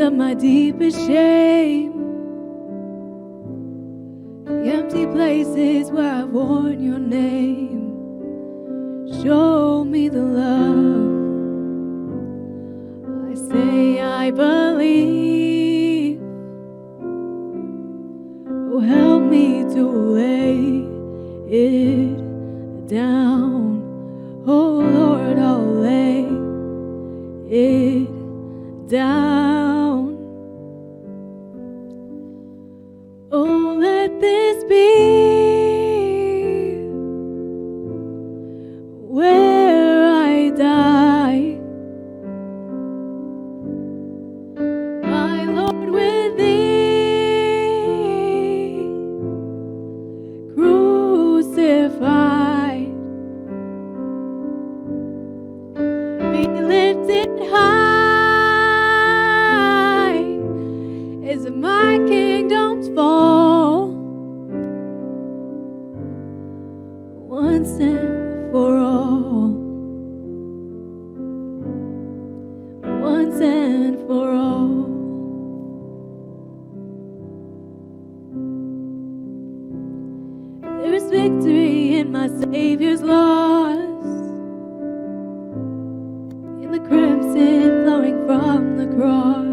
of my deepest shame, the empty places where I've worn your name. Show me the love. I say I believe. Oh, help me to lay it down. Oh Lord, I'll lay it down. Oh, let this be where I die, my Lord, with thee crucified. Be lifted high as my kingdoms fall, once and for all, once and for all. There is victory in my Savior's loss, the crimson flowing from the cross.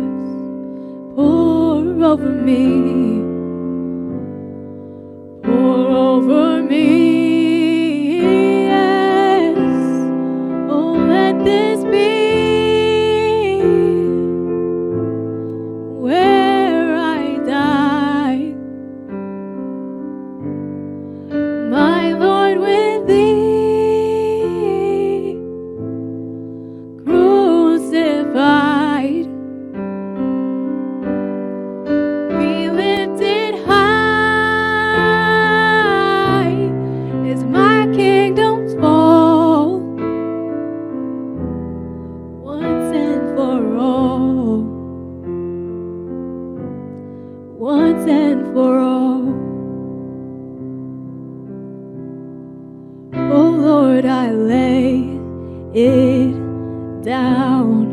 Pour over me, pour over me, yes. Oh, let this be where I die, my Lord, with thee crucified. Be lifted high as my kingdoms fall, once and for all, once and for all. Oh Lord, I lay it down.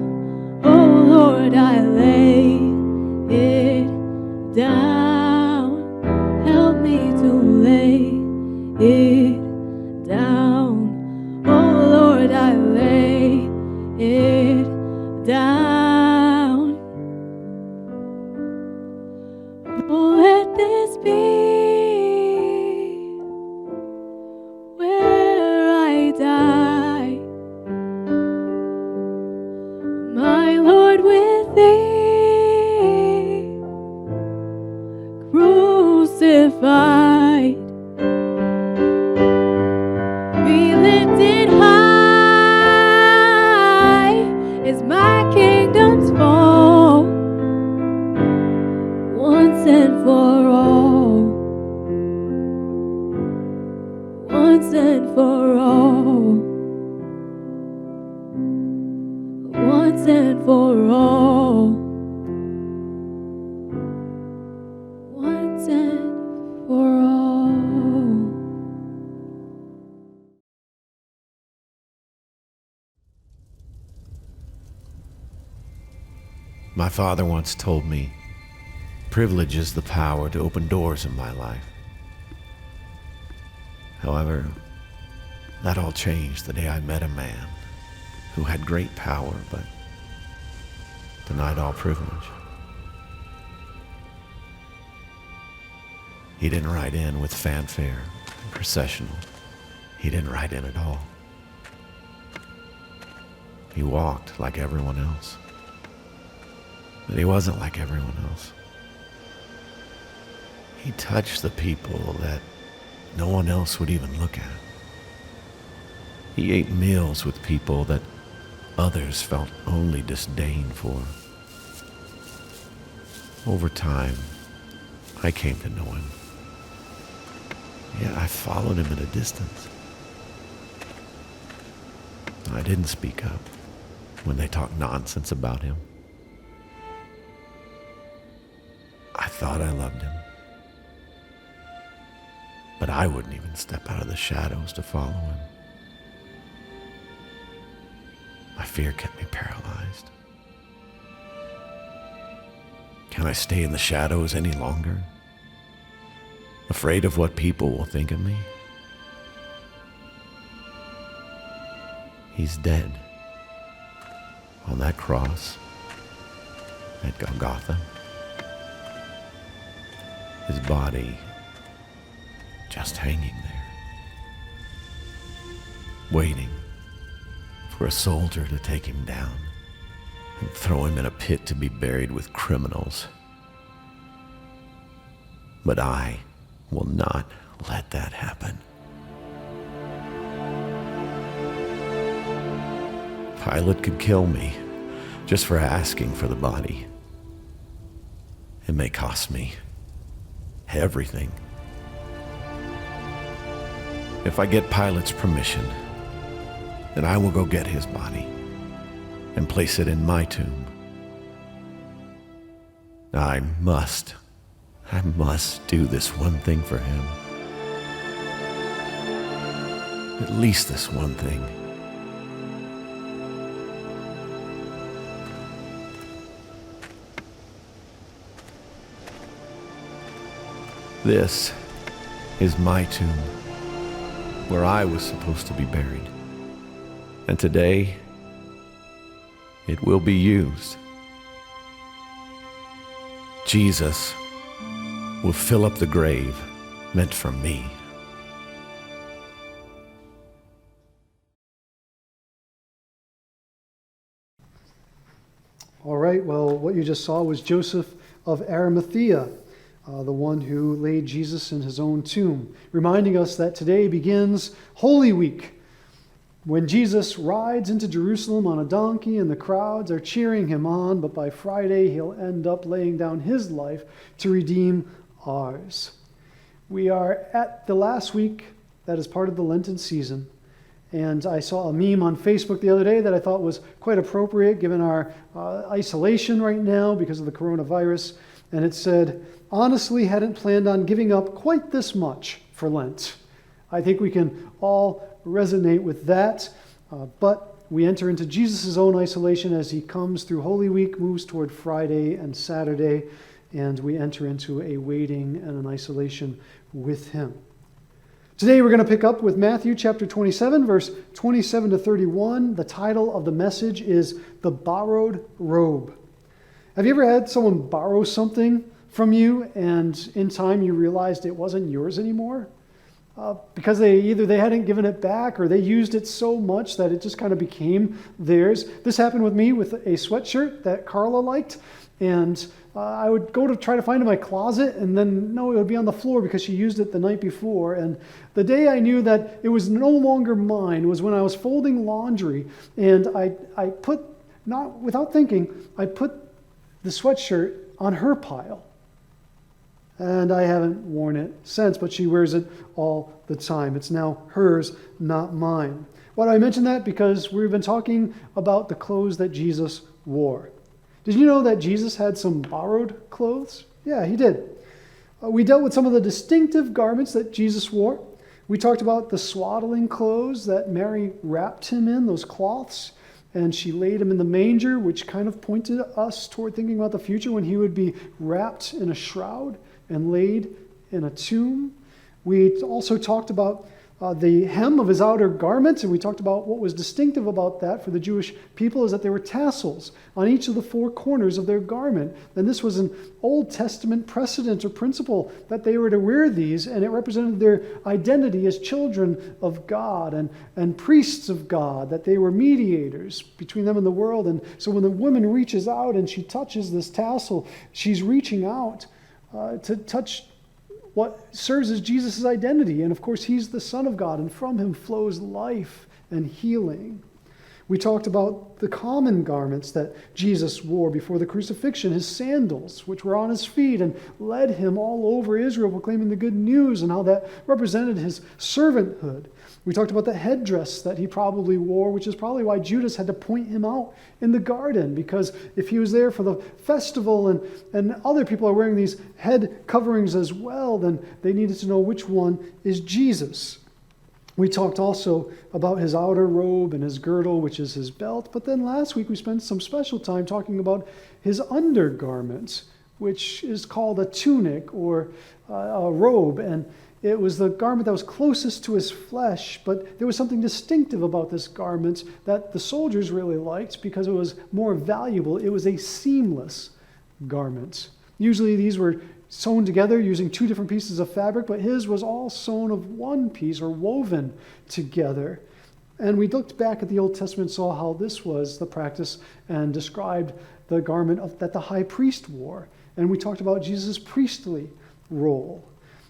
Oh Lord, I lay it down. Help me to lay it down. Oh Lord, I lay it down. Oh, let this be where I die, my Lord, with thee crucified. Be lifted high as my kingdoms fall, once and for all, once and for all, once and for all, once and for all. My father once told me, privilege is the power to open doors in my life. However, that all changed the day I met a man who had great power but denied all privilege. He didn't ride in with fanfare and processional. He didn't ride in at all. He walked like everyone else, but he wasn't like everyone else. He touched the people that no one else would even look at. He ate meals with people that others felt only disdain for. Over time, I came to know him. Yet I followed him at a distance. I didn't speak up when they talked nonsense about him. I thought I loved him, but I wouldn't even step out of the shadows to follow him. My fear kept me paralyzed. Can I stay in the shadows any longer? Afraid of what people will think of me? He's dead on that cross at Golgotha. His body just hanging there, waiting for a soldier to take him down and throw him in a pit to be buried with criminals. But I will not let that happen. Pilate could kill me just for asking for the body. It may cost me everything. If I get Pilate's permission, then I will go get his body and place it in my tomb. I must do this one thing for him. At least this one thing. This is my tomb, where I was supposed to be buried. And today, it will be used. Jesus will fill up the grave meant for me. All right, well, what you just saw was Joseph of Arimathea, the one who laid Jesus in his own tomb, reminding us that today begins Holy Week, when Jesus rides into Jerusalem on a donkey and the crowds are cheering him on, but by Friday he'll end up laying down his life to redeem ours. We are at the last week that is part of the Lenten season, and I saw a meme on Facebook the other day that I thought was quite appropriate given our isolation right now because of the coronavirus, and it said, "Honestly, hadn't planned on giving up quite this much for Lent." I think we can all resonate with that, but we enter into Jesus' own isolation as he comes through Holy Week, moves toward Friday and Saturday, and we enter into a waiting and an isolation with him. Today we're going to pick up with Matthew chapter 27, verse 27 to 31. The title of the message is The Borrowed Robe. Have you ever had someone borrow something from you and in time you realized it wasn't yours anymore? Because they hadn't given it back or they used it so much that it just kind of became theirs. This happened with me with a sweatshirt that Carla liked, and I would go to try to find it in my closet, and then no, it would be on the floor because she used it the night before. And the day I knew that it was no longer mine was when I was folding laundry, and I put, not without thinking, I put the sweatshirt on her pile. And I haven't worn it since, but she wears it all the time. It's now hers, not mine. Why do I mention that? Because we've been talking about the clothes that Jesus wore. Did you know that Jesus had some borrowed clothes? Yeah, he did. We dealt with some of the distinctive garments that Jesus wore. We talked about the swaddling clothes that Mary wrapped him in, those cloths, and she laid him in the manger, which kind of pointed us toward thinking about the future when he would be wrapped in a shroud and laid in a tomb. We also talked about the hem of his outer garment, and we talked about what was distinctive about that for the Jewish people is that there were tassels on each of the four corners of their garment. And this was an Old Testament precedent or principle that they were to wear these, and it represented their identity as children of God and priests of God, that they were mediators between them and the world. And so when the woman reaches out and she touches this tassel, she's reaching out to touch what serves as Jesus' identity. And of course, he's the Son of God, and from him flows life and healing. We talked about the common garments that Jesus wore before the crucifixion, his sandals, which were on his feet and led him all over Israel proclaiming the good news, and how that represented his servanthood. We talked about the headdress that he probably wore, which is probably why Judas had to point him out in the garden, because if he was there for the festival and other people are wearing these head coverings as well, then they needed to know which one is Jesus. We talked also about his outer robe and his girdle, which is his belt. But then last week we spent some special time talking about his undergarments, which is called a tunic or a robe. And it was the garment that was closest to his flesh, but there was something distinctive about this garment that the soldiers really liked because it was more valuable. It was a seamless garment. Usually these were sewn together using two different pieces of fabric, but his was all sewn of one piece or woven together. And we looked back at the Old Testament and saw how this was the practice and described the garment that the high priest wore. And we talked about Jesus' priestly role.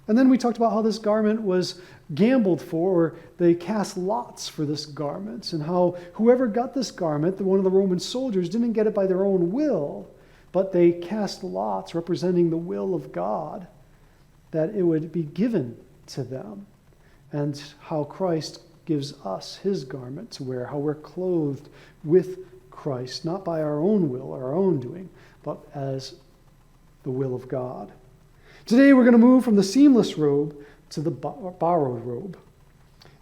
And then we talked about how this garment was gambled for, or they cast lots for this garment, and how whoever got this garment, one of the Roman soldiers, didn't get it by their own will, but they cast lots representing the will of God, that it would be given to them, and how Christ gives us his garment to wear, how we're clothed with Christ, not by our own will or our own doing, but as the will of God. Today we're going to move from the seamless robe to the borrowed robe.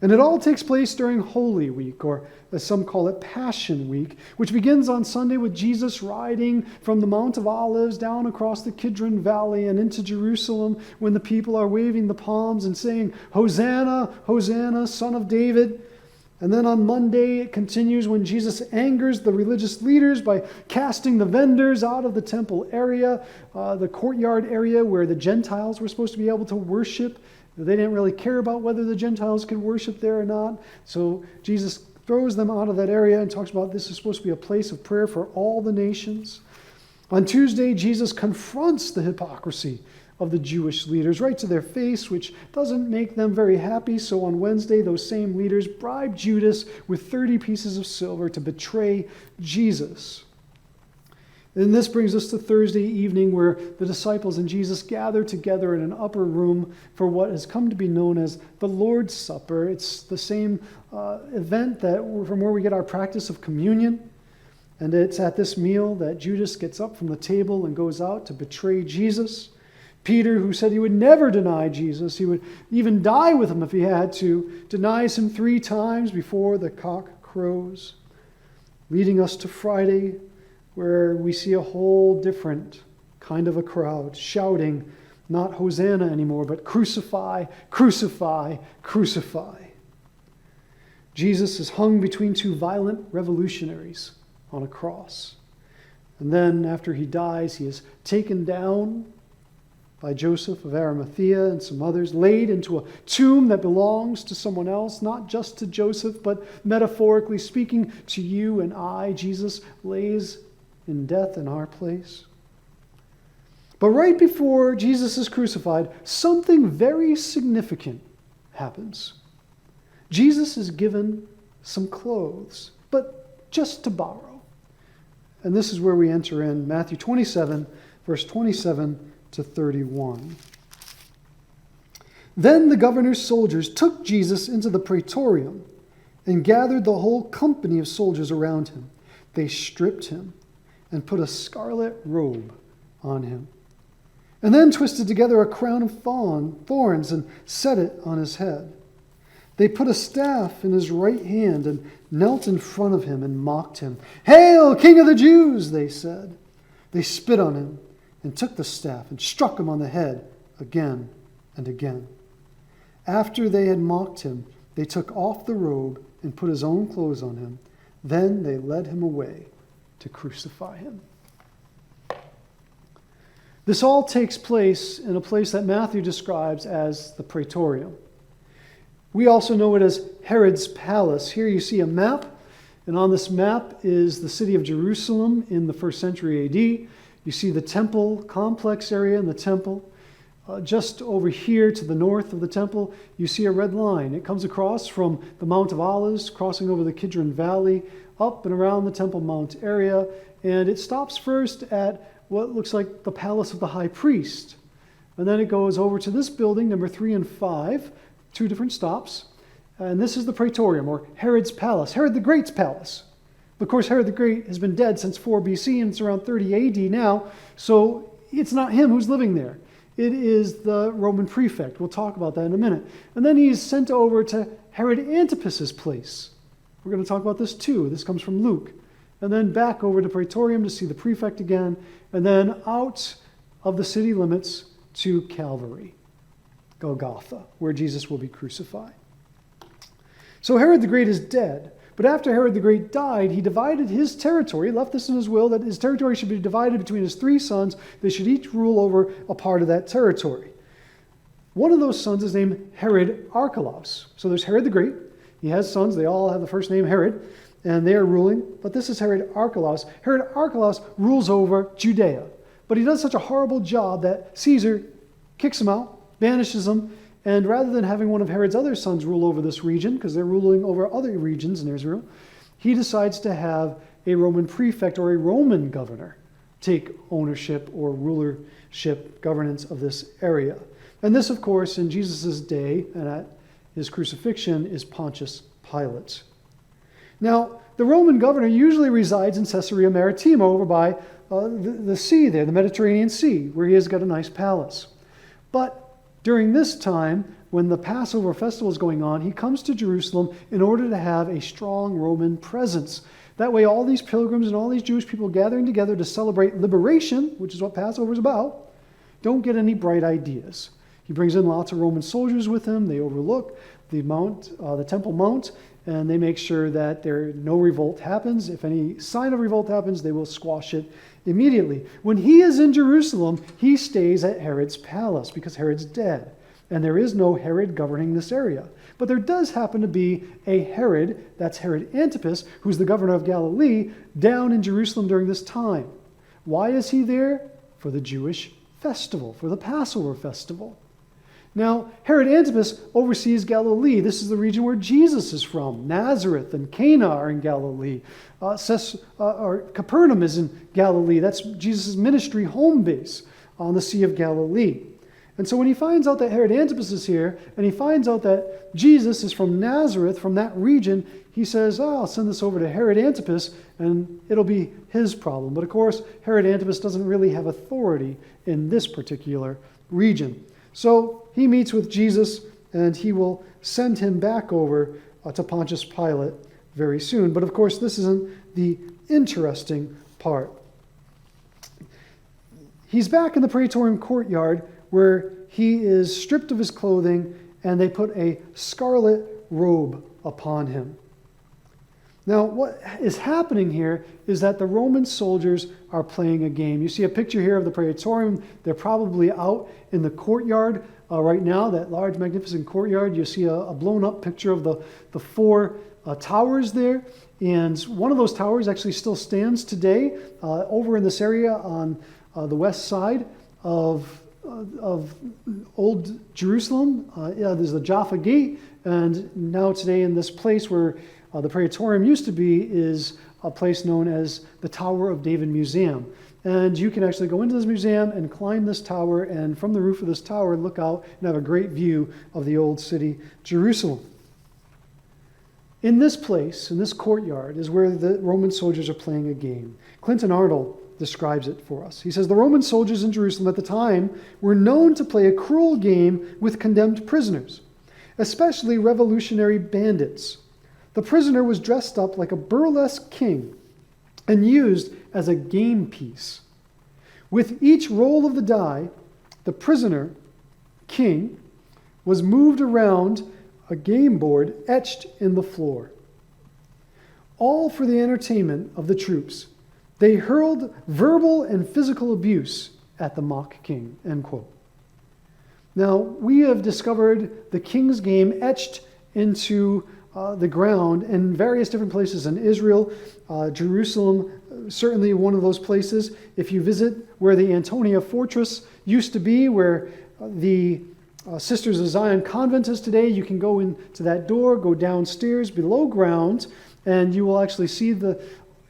And it all takes place during Holy Week, or as some call it, Passion Week, which begins on Sunday with Jesus riding from the Mount of Olives down across the Kidron Valley and into Jerusalem when the people are waving the palms and saying, "Hosanna, Hosanna, Son of David." And then on Monday, it continues when Jesus angers the religious leaders by casting the vendors out of the temple area, the courtyard area where the Gentiles were supposed to be able to worship. They didn't really care about whether the Gentiles could worship there or not. So Jesus throws them out of that area and talks about this is supposed to be a place of prayer for all the nations. On Tuesday, Jesus confronts the hypocrisy of the Jewish leaders right to their face, which doesn't make them very happy. So on Wednesday, those same leaders bribe Judas with 30 pieces of silver to betray Jesus. And this brings us to Thursday evening, where the disciples and Jesus gather together in an upper room for what has come to be known as the Lord's Supper. It's the same event from where we get our practice of communion. And it's at this meal that Judas gets up from the table and goes out to betray Jesus. Peter, who said he would never deny Jesus, he would even die with him if he had to, denies him 3 times before the cock crows, leading us to Friday, where we see a whole different kind of a crowd shouting, not Hosanna anymore, but crucify, crucify, crucify. Jesus is hung between 2 violent revolutionaries on a cross. And then after he dies, he is taken down by Joseph of Arimathea and some others, laid into a tomb that belongs to someone else, not just to Joseph, but metaphorically speaking to you and I. Jesus lays in death in our place. But right before Jesus is crucified, something very significant happens. Jesus is given some clothes, but just to borrow. And this is where we enter in Matthew 27, verse 27 to 31. Then the governor's soldiers took Jesus into the praetorium and gathered the whole company of soldiers around him. They stripped him and put a scarlet robe on him, and then twisted together a crown of thorns and set it on his head. They put a staff in his right hand and knelt in front of him and mocked him. "Hail, King of the Jews," they said. They spit on him and took the staff and struck him on the head again and again. After they had mocked him, they took off the robe and put his own clothes on him. Then they led him away to crucify him. This all takes place in a place that Matthew describes as the praetorium. We also know it as Herod's palace. Here you see a map, and on this map is the city of Jerusalem in the 1st century AD. You see the temple complex area in the temple. Just over here to the north of the temple, you see a red line. It comes across from the Mount of Olives, crossing over the Kidron Valley, up and around the Temple Mount area, and it stops first at what looks like the palace of the high priest. And then it goes over to this building, number 3 and 5, 2 different stops. And this is the praetorium, or Herod's palace, Herod the Great's palace. Of course, Herod the Great has been dead since 4 BC, and it's around 30 AD now, so it's not him who's living there. It is the Roman prefect. We'll talk about that in a minute. And then he's sent over to Herod Antipas's place. We're going to talk about this too. This comes from Luke. And then back over to Praetorium to see the prefect again, and then out of the city limits to Calvary, Golgotha, where Jesus will be crucified. So Herod the Great is dead. But after Herod the Great died, he divided his territory, left this in his will, that his territory should be divided between his 3 sons. They should each rule over a part of that territory. One of those sons is named Herod Archelaus. So there's Herod the Great. He has sons. They all have the first name Herod, and they are ruling. But this is Herod Archelaus. Herod Archelaus rules over Judea. But he does such a horrible job that Caesar kicks him out, banishes him, and rather than having one of Herod's other sons rule over this region, because they're ruling over other regions in Israel, he decides to have a Roman prefect or a Roman governor take ownership or rulership, governance of this area. And this, of course, in Jesus' day and at his crucifixion, is Pontius Pilate. Now, the Roman governor usually resides in Caesarea Maritima over by the sea there, the Mediterranean Sea, where he has got a nice palace. But during this time, when the Passover festival is going on, he comes to Jerusalem in order to have a strong Roman presence. That way, all these pilgrims and all these Jewish people gathering together to celebrate liberation, which is what Passover is about, don't get any bright ideas. He brings in lots of Roman soldiers with him. They overlook the Temple Mount, and they make sure that no revolt happens. If any sign of revolt happens, they will squash it immediately. When he is in Jerusalem, he stays at Herod's palace because Herod's dead, and there is no Herod governing this area. But there does happen to be a Herod, that's Herod Antipas, who's the governor of Galilee, down in Jerusalem during this time. Why is he there? For the Jewish festival, for the Passover festival. Now, Herod Antipas oversees Galilee. This is the region where Jesus is from. Nazareth and Cana are in Galilee. Capernaum is in Galilee. That's Jesus' ministry home base on the Sea of Galilee. And so when he finds out that Herod Antipas is here, and he finds out that Jesus is from Nazareth, from that region, he says, I'll send this over to Herod Antipas, and it'll be his problem. But of course, Herod Antipas doesn't really have authority in this particular region. So he meets with Jesus, and he will send him back over to Pontius Pilate very soon. But of course, this isn't the interesting part. He's back in the Praetorian courtyard where he is stripped of his clothing, and they put a scarlet robe upon him. Now, what is happening here is that the Roman soldiers are playing a game. You see a picture here of the Praetorium. They're probably out in the courtyard right now, that large, magnificent courtyard. You see a blown-up picture of the 4 towers there. And one of those towers actually still stands today over in this area on the west side of Old Jerusalem. There's the Jaffa Gate, and now today in this place where the Praetorium used to be is a place known as the Tower of David Museum. And you can actually go into this museum and climb this tower, and from the roof of this tower look out and have a great view of the old city, Jerusalem. In this place, in this courtyard, is where the Roman soldiers are playing a game. Clinton Arnold describes it for us. He says, the Roman soldiers in Jerusalem at the time were known to play a cruel game with condemned prisoners, especially revolutionary bandits. The prisoner was dressed up like a burlesque king and used as a game piece. With each roll of the die, the prisoner, king, was moved around a game board etched in the floor. All for the entertainment of the troops. They hurled verbal and physical abuse at the mock king, end quote. Now, we have discovered the king's game etched into the ground in various different places in Israel. Jerusalem, certainly one of those places. If you visit where the Antonia Fortress used to be, where the Sisters of Zion Convent is today, you can go into that door, go downstairs below ground, and you will actually see the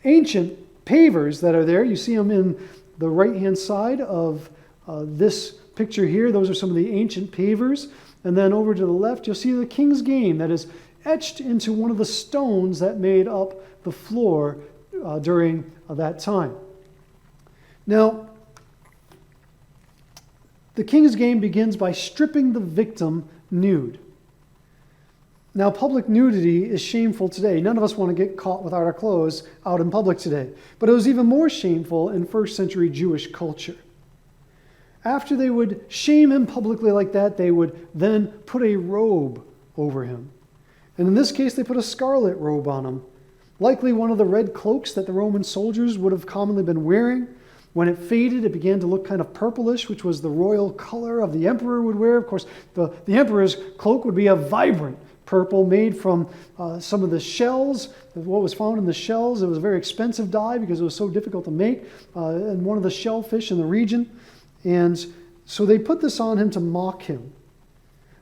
ancient pavers that are there. You see them in the right-hand side of this picture here. Those are some of the ancient pavers. And then over to the left, you'll see the king's game that is etched into one of the stones that made up the floor during that time. Now, the king's game begins by stripping the victim nude. Now, public nudity is shameful today. None of us want to get caught without our clothes out in public today. But it was even more shameful in first century Jewish culture. After they would shame him publicly like that, they would then put a robe over him. And in this case, they put a scarlet robe on him, likely one of the red cloaks that the Roman soldiers would have commonly been wearing. When it faded, it began to look kind of purplish, which was the royal color of the emperor would wear. Of course, the emperor's cloak would be a vibrant purple made from some of the shells, what was found in the shells. It was a very expensive dye because it was so difficult to make, and one of the shellfish in the region. And so they put this on him to mock him.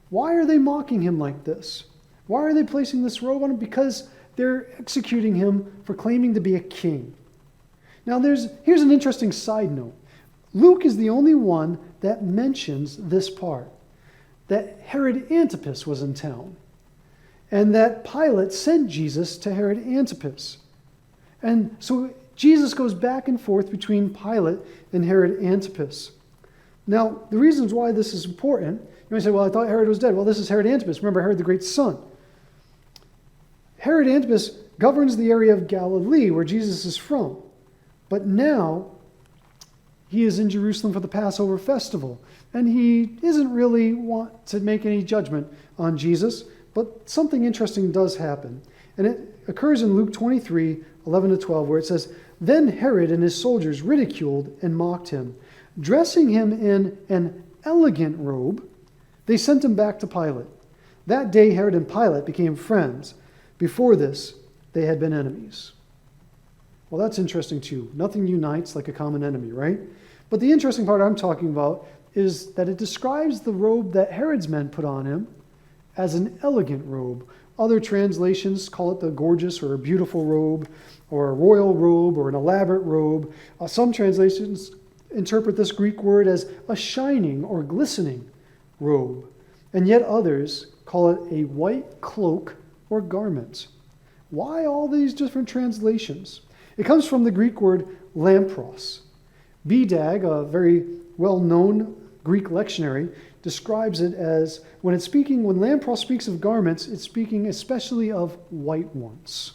Why are they mocking him like this? Why are they placing this robe on him? Because they're executing him for claiming to be a king. Now here's an interesting side note. Luke is the only one that mentions this part, that Herod Antipas was in town, and that Pilate sent Jesus to Herod Antipas. And so Jesus goes back and forth between Pilate and Herod Antipas. Now, the reasons why this is important, you may say, well, I thought Herod was dead. Well, this is Herod Antipas. Remember Herod the Great's son. Herod Antipas governs the area of Galilee where Jesus is from. But now he is in Jerusalem for the Passover festival. And he isn't really want to make any judgment on Jesus. But something interesting does happen. And it occurs in Luke 23, 11 to 12, where it says, Then Herod and his soldiers ridiculed and mocked him. Dressing him in an elegant robe, they sent him back to Pilate. That day Herod and Pilate became friends. Before this, they had been enemies. Well, that's interesting too. Nothing unites like a common enemy, right? But the interesting part I'm talking about is that it describes the robe that Herod's men put on him as an elegant robe. Other translations call it the gorgeous or a beautiful robe, or a royal robe, or an elaborate robe. Some translations interpret this Greek word as a shining or glistening robe. And yet others call it a white cloak or garment. Why all these different translations? It comes from the Greek word lampros. Bedag, a very well-known Greek lectionary, describes it as, when lampros speaks of garments, it's speaking especially of white ones.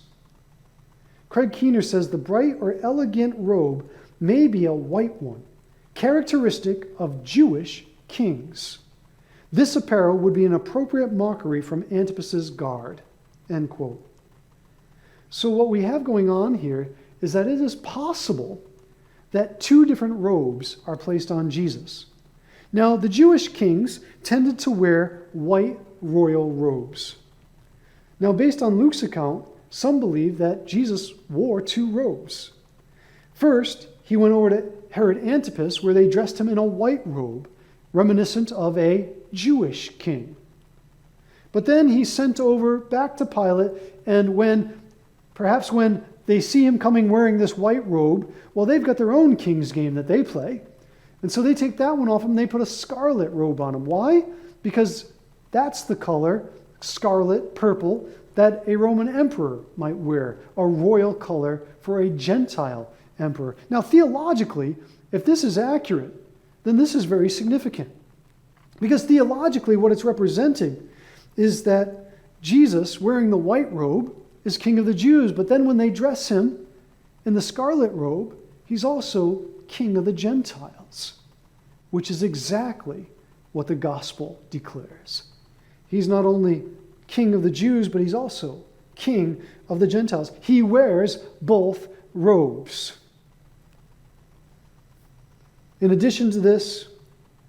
Craig Keener says the bright or elegant robe may be a white one, characteristic of Jewish kings. This apparel would be an appropriate mockery from Antipas's guard. End quote. So what we have going on here is that it is possible that two different robes are placed on Jesus. Now, the Jewish kings tended to wear white royal robes. Now, based on Luke's account, some believe that Jesus wore two robes. First, he went over to Herod Antipas, where they dressed him in a white robe, reminiscent of a Jewish king. But then he's sent over back to Pilate, and perhaps when they see him coming wearing this white robe, well, they've got their own king's game that they play. And so they take that one off him and they put a scarlet robe on him. Why? Because that's the color, scarlet, purple, that a Roman emperor might wear, a royal color for a Gentile emperor. Now, theologically, if this is accurate, then this is very significant. Because theologically, what it's representing is that Jesus, wearing the white robe, is King of the Jews. But then when they dress him in the scarlet robe, he's also King of the Gentiles, which is exactly what the gospel declares. He's not only King of the Jews, but he's also King of the Gentiles. He wears both robes. In addition to this,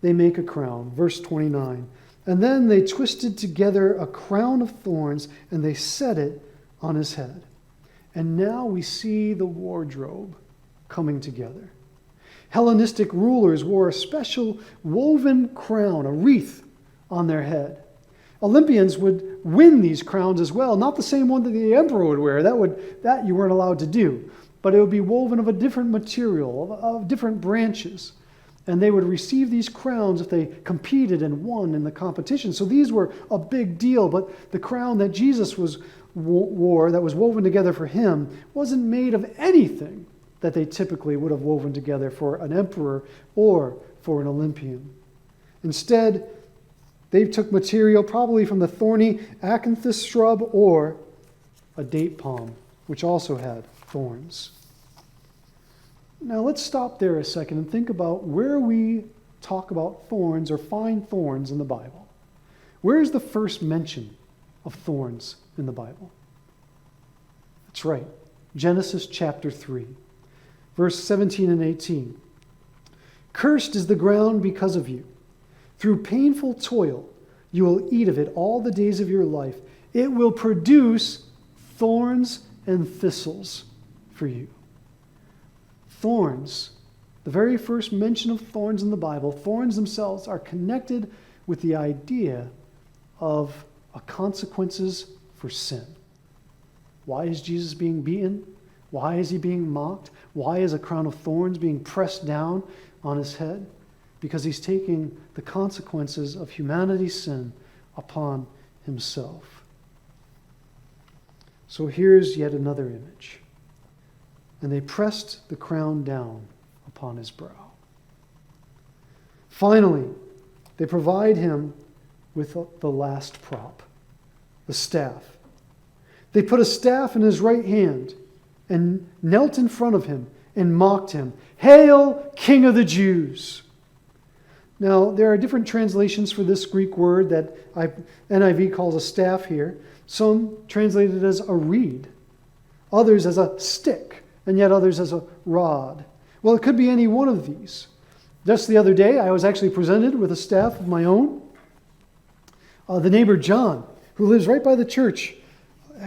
they make a crown. Verse 29. And then they twisted together a crown of thorns, and they set it on his head. And now we see the wardrobe coming together. Hellenistic rulers wore a special woven crown, a wreath on their head. Olympians would win these crowns as well, not the same one that the emperor would wear. That you weren't allowed to do. But it would be woven of a different material, of different branches. And they would receive these crowns if they competed and won in the competition. So these were a big deal. But the crown that Jesus wore, that was woven together for him, wasn't made of anything that they typically would have woven together for an emperor or for an Olympian. Instead, they took material probably from the thorny acanthus shrub or a date palm, which also had thorns. Now let's stop there a second and think about where we talk about thorns or find thorns in the Bible? Where is the first mention of thorns in the Bible? That's right, Genesis chapter 3, verse 17 and 18. Cursed is the ground because of you. Through painful toil, you will eat of it all the days of your life. It will produce thorns and thistles for you. Thorns, the very first mention of thorns in the Bible, thorns themselves are connected with the idea of consequences for sin. Why is Jesus being beaten? Why is he being mocked? Why is a crown of thorns being pressed down on his head? Because he's taking the consequences of humanity's sin upon himself. So here's yet another image. And they pressed the crown down upon his brow. Finally, they provide him with the last prop, the staff. They put a staff in his right hand and knelt in front of him and mocked him. Hail, King of the Jews! Now, there are different translations for this Greek word that NIV calls a staff here. Some translate it as a reed, others as a stick, and yet others as a rod. Well, it could be any one of these. Just the other day, I was actually presented with a staff of my own. The neighbor John, who lives right by the church,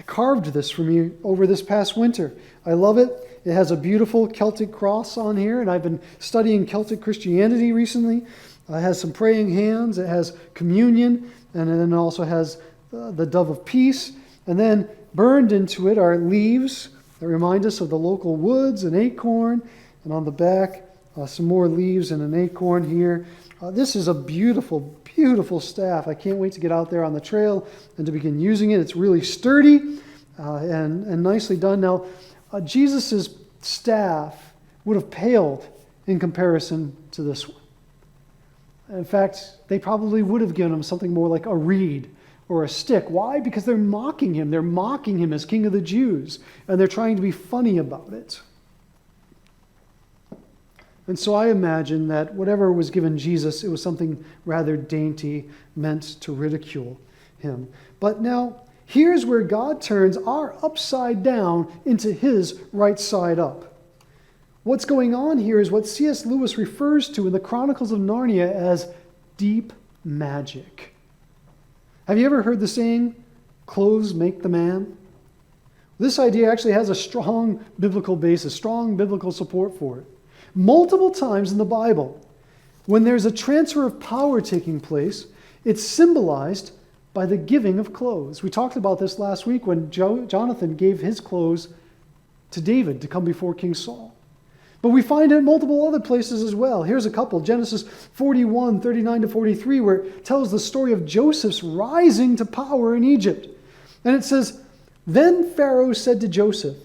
carved this for me over this past winter. I love it. It has a beautiful Celtic cross on here, and I've been studying Celtic Christianity recently. It has some praying hands, it has communion, and then it also has the dove of peace. And then burned into it are leaves that remind us of the local woods, an acorn, and on the back, some more leaves and an acorn here. This is a beautiful, beautiful staff. I can't wait to get out there on the trail and to begin using it. It's really sturdy and nicely done. Now, Jesus' staff would have paled in comparison to this one. In fact, they probably would have given him something more like a reed or a stick. Why? Because they're mocking him. They're mocking him as King of the Jews, and they're trying to be funny about it. And so I imagine that whatever was given Jesus, it was something rather dainty, meant to ridicule him. But now, here's where God turns our upside down into his right side up. What's going on here is what C.S. Lewis refers to in the Chronicles of Narnia as deep magic. Have you ever heard the saying, clothes make the man? This idea actually has a strong biblical basis, strong biblical support for it. Multiple times in the Bible, when there's a transfer of power taking place, it's symbolized by the giving of clothes. We talked about this last week when Jonathan gave his clothes to David to come before King Saul. But we find it in multiple other places as well. Here's a couple. Genesis 41, 39 to 43, where it tells the story of Joseph's rising to power in Egypt. And it says, Then Pharaoh said to Joseph,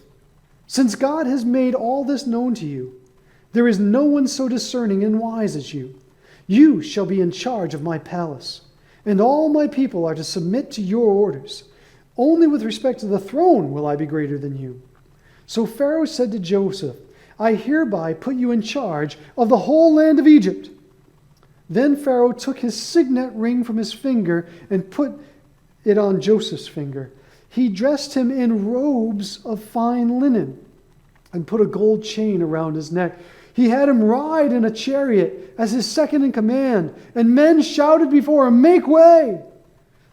Since God has made all this known to you, there is no one so discerning and wise as you. You shall be in charge of my palace, and all my people are to submit to your orders. Only with respect to the throne will I be greater than you. So Pharaoh said to Joseph, I hereby put you in charge of the whole land of Egypt. Then Pharaoh took his signet ring from his finger and put it on Joseph's finger. He dressed him in robes of fine linen and put a gold chain around his neck. He had him ride in a chariot as his second in command, and men shouted before him, Make way!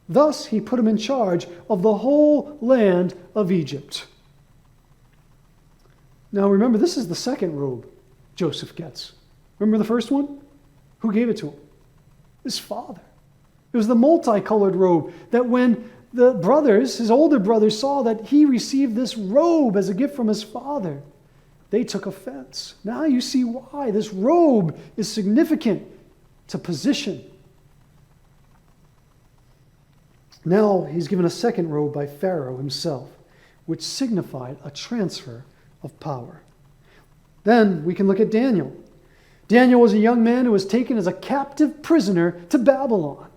Thus he put him in charge of the whole land of Egypt. Now remember, this is the second robe Joseph gets. Remember the first one? Who gave it to him? His father. It was the multicolored robe that when the brothers, his older brothers, saw that he received this robe as a gift from his father, they took offense. Now you see why. This robe is significant to position. Now he's given a second robe by Pharaoh himself, which signified a transfer of power. Then we can look at Daniel. Daniel was a young man who was taken as a captive prisoner to Babylon.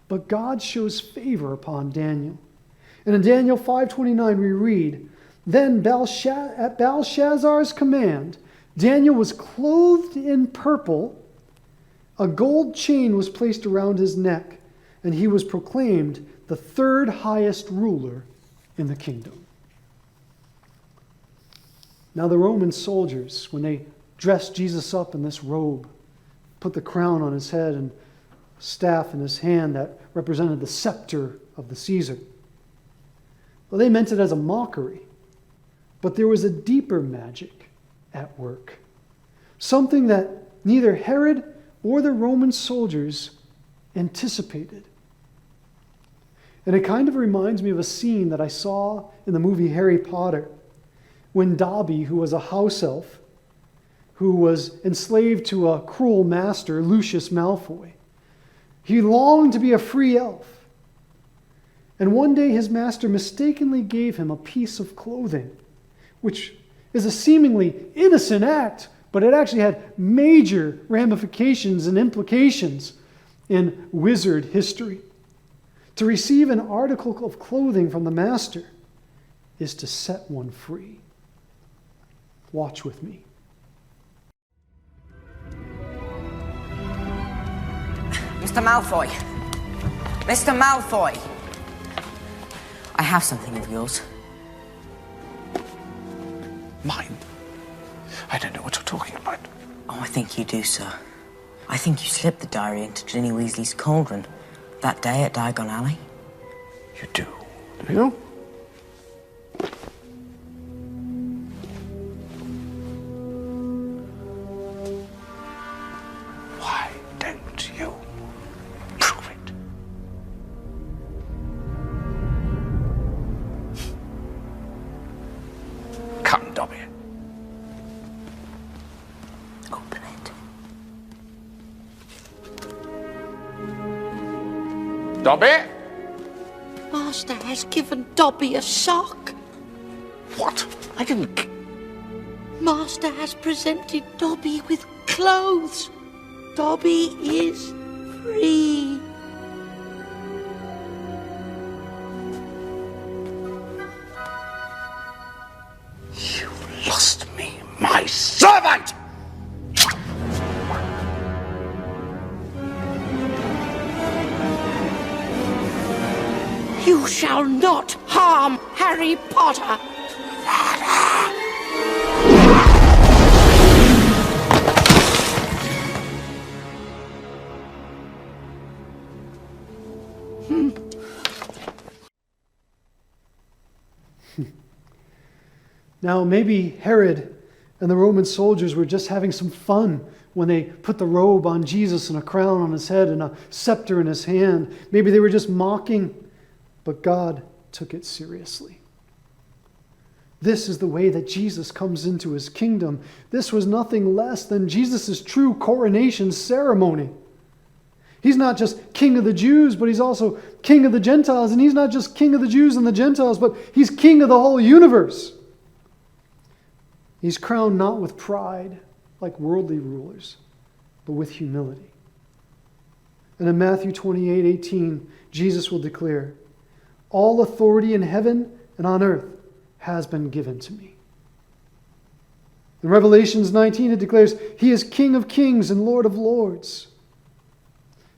But God shows favor upon Daniel. And in Daniel 5:29 we read, Then at Belshazzar's command, Daniel was clothed in purple A gold chain was placed around his neck, and he was proclaimed the third highest ruler in the kingdom. Now the Roman soldiers, when they dressed Jesus up in this robe, put the crown on his head and staff in his hand that represented the scepter of the Caesar. Well, they meant it as a mockery, but there was a deeper magic at work, something that neither Herod or the Roman soldiers anticipated. And it kind of reminds me of a scene that I saw in the movie Harry Potter, when Dobby, who was a house elf, who was enslaved to a cruel master, Lucius Malfoy, he longed to be a free elf. And one day his master mistakenly gave him a piece of clothing, which is a seemingly innocent act, but it actually had major ramifications and implications in wizard history. To receive an article of clothing from the master is to set one free. Watch with me. Mr. Malfoy! Mr. Malfoy! I have something of yours. Mine? I don't know what you're talking about. Oh, I think you do, sir. I think you slipped the diary into Ginny Weasley's cauldron that day at Diagon Alley. You do? Do you? Why don't you prove it? Come, Dobby. Open it. Dobby? Master has given Dobby a sock. What? I didn't... Master has presented Dobby with clothes. Dobby is free. You lost me, my servant! You shall not harm Harry Potter. Now, maybe Herod and the Roman soldiers were just having some fun when they put the robe on Jesus and a crown on his head and a scepter in his hand. Maybe they were just mocking, but God took it seriously. This is the way that Jesus comes into his kingdom. This was nothing less than Jesus' true coronation ceremony. He's not just king of the Jews, but he's also king of the Gentiles. And he's not just king of the Jews and the Gentiles, but he's king of the whole universe. He's crowned not with pride like worldly rulers, but with humility. And in Matthew 28:18, Jesus will declare, "All authority in heaven and on earth has been given to me." In Revelations 19, it declares, "He is King of kings and Lord of lords."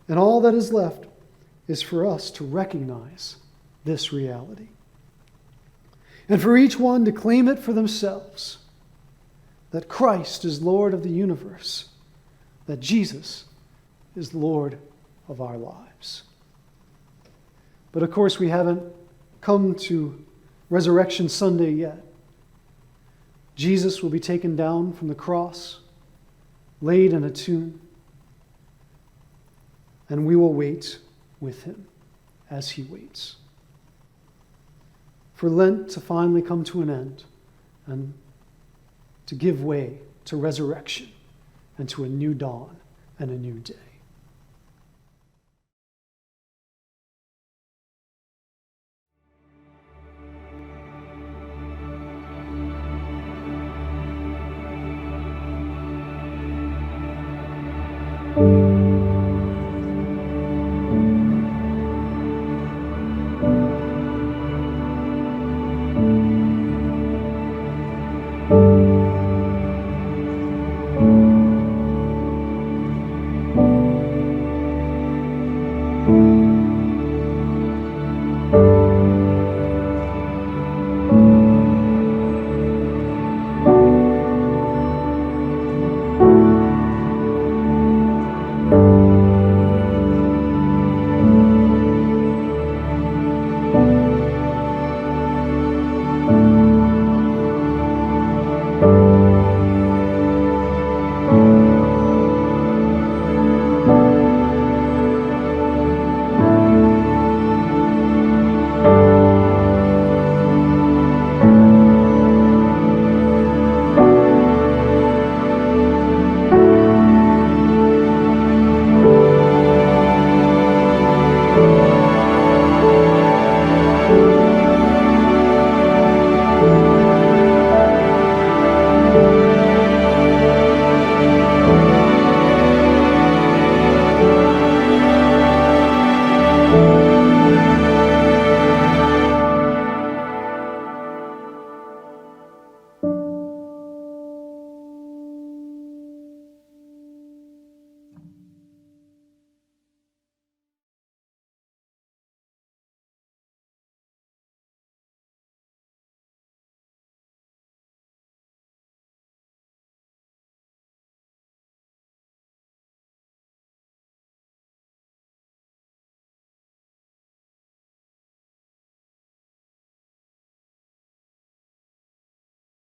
And all that is left is for us to recognize this reality. And for each one to claim it for themselves, that Christ is Lord of the universe, that Jesus is Lord of our lives. But of course, we haven't come to Resurrection Sunday yet. Jesus will be taken down from the cross, laid in a tomb, and we will wait with him as he waits. For Lent to finally come to an end and to give way to resurrection and to a new dawn and a new day.